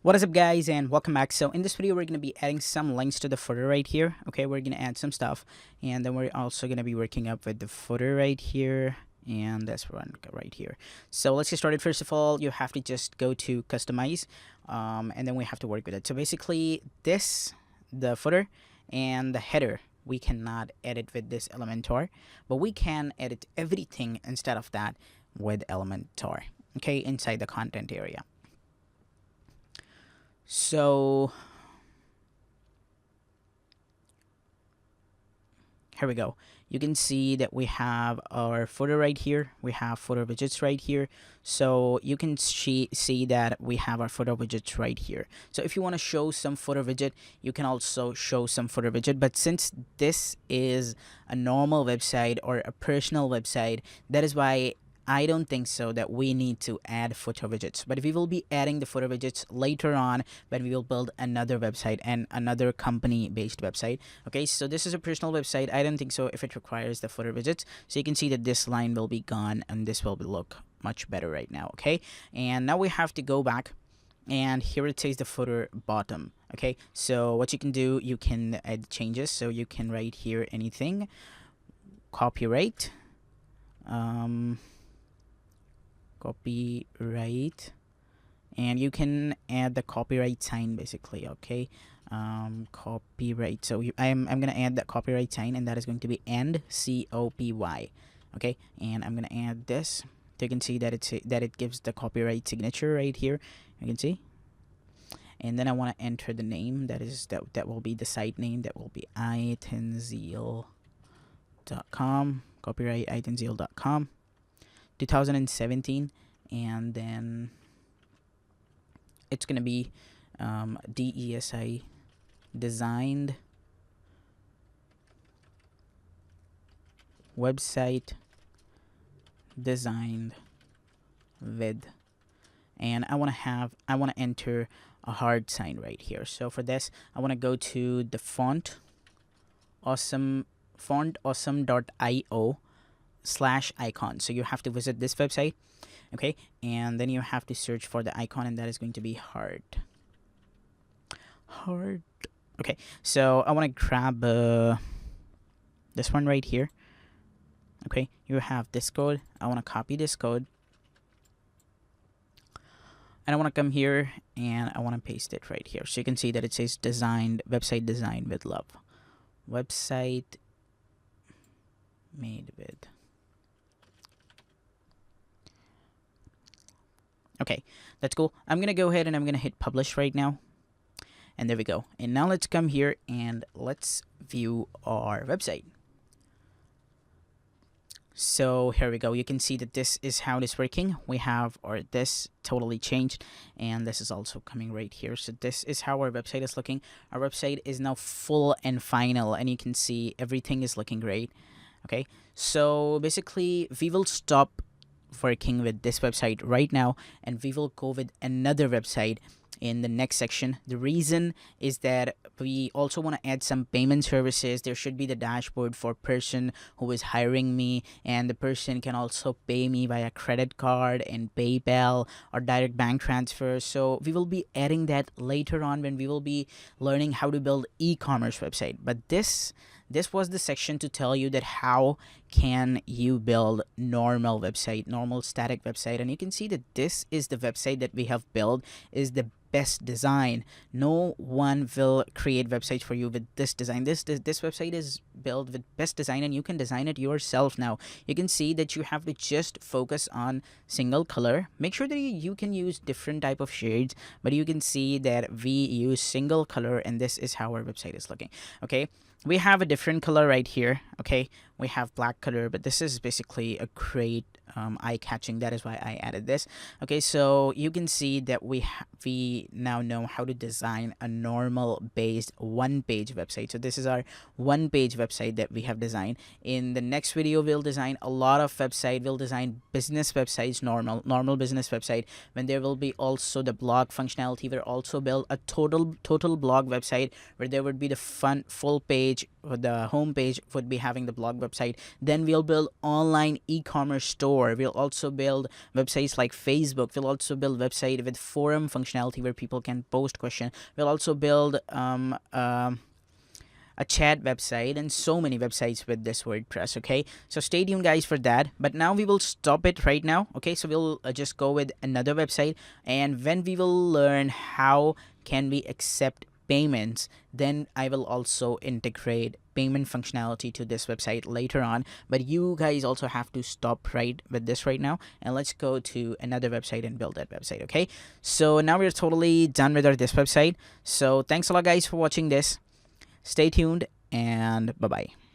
What is up, guys, and welcome back. So in this video we're going to be adding some links to the footer right here. Okay, we're going to add some stuff, and then we're also going to be working up with the footer right here, and this one right here. So let's get started. First of all, you have to just go to customize, and then we have to work with it. So basically the footer and the header, we cannot edit with this Elementor, but we can edit everything instead of that with Elementor, okay, inside the content area. So here we go. You can see that we have our footer right here. We have footer widgets right here. So you can see that we have our footer widgets right here. So if you want to show some footer widget, you can also show some footer widget. But since this is a normal website or a personal website, that is why I don't think so that we need to add footer widgets, but we will be adding the footer widgets later on when we will build another website and another company based website. Okay, so this is a personal website. I don't think so if it requires the footer widgets. So you can see that this line will be gone and this will look much better right now. Okay, and now we have to go back, and here it says the footer bottom. Okay, so what you can do, you can add changes. So you can write here anything, copyright, copyright, and you can add the copyright sign basically. Okay, copyright. So I'm gonna add that copyright sign, and that is going to be end, COPY. Okay, and I'm gonna add this. So you can see that it gives the copyright signature right here. You can see, and then I want to enter the name. That will be the site name. That will be itenzeal.com, copyright itenzeal.com 2017, and then it's gonna be DESI, designed website designed with, and I want to enter a hard sign right here. So for this, I want to go to the fontawesome.io/icon. So you have to visit this website, okay, and then you have to search for the icon, and that is going to be hard. Okay, so I want to grab this one right here. Okay, you have this code. I want to copy this code, and I want to come here and I want to paste it right here. So you can see that it says designed website designed with love, website made with. Okay, that's cool. I'm gonna go ahead and I'm gonna hit publish right now, and there we go. And now let's come here and let's view our website. So here we go. You can see that this is how it is working. We have this totally changed, and this is also coming right here. So this is how our website is looking. Our website is now full and final, and you can see everything is looking great. Okay, so basically we will stop working with this website right now, and we will go with another website in the next section. The reason is that we also want to add some payment services. There should be the dashboard for person who is hiring me, and the person can also pay me via credit card and PayPal or direct bank transfer. So we will be adding that later on when we will be learning how to build e-commerce website. But this was the section to tell you that how can you build normal static website. And you can see that this is the website that we have built, is the best design. No one will create websites for you with this design. This website is built with best design, and you can design it yourself. Now you can see that you have to just focus on single color. Make sure that you can use different type of shades, but you can see that we use single color, and this is how our website is looking. Okay, we have a different color right here. Okay, we have black color, but this is basically a great eye-catching. That is why I added this. Okay, so you can see that we now know how to design a normal based one-page website. So this is our one-page website that we have designed. In the next video, we'll design a lot of website. We'll design business websites, normal business website. When there will be also the blog functionality, we'll also build a total blog website where there would be the full page, or the home page would be having the blog website. Then we'll build online e-commerce store. We'll also build websites like Facebook. We'll also build website with forum functionality where people can post question. We'll also build a chat website and so many websites with this WordPress. Okay, so stay tuned guys for that, but now we will stop it right now. Okay, so we'll just go with another website, and when we will learn how can we accept payments, then I will also integrate payment functionality to this website later on. But you guys also have to stop right with this right now, and let's go to another website and build that website. Okay, so now we're totally done with this website. So thanks a lot guys for watching this. Stay tuned, and bye-bye.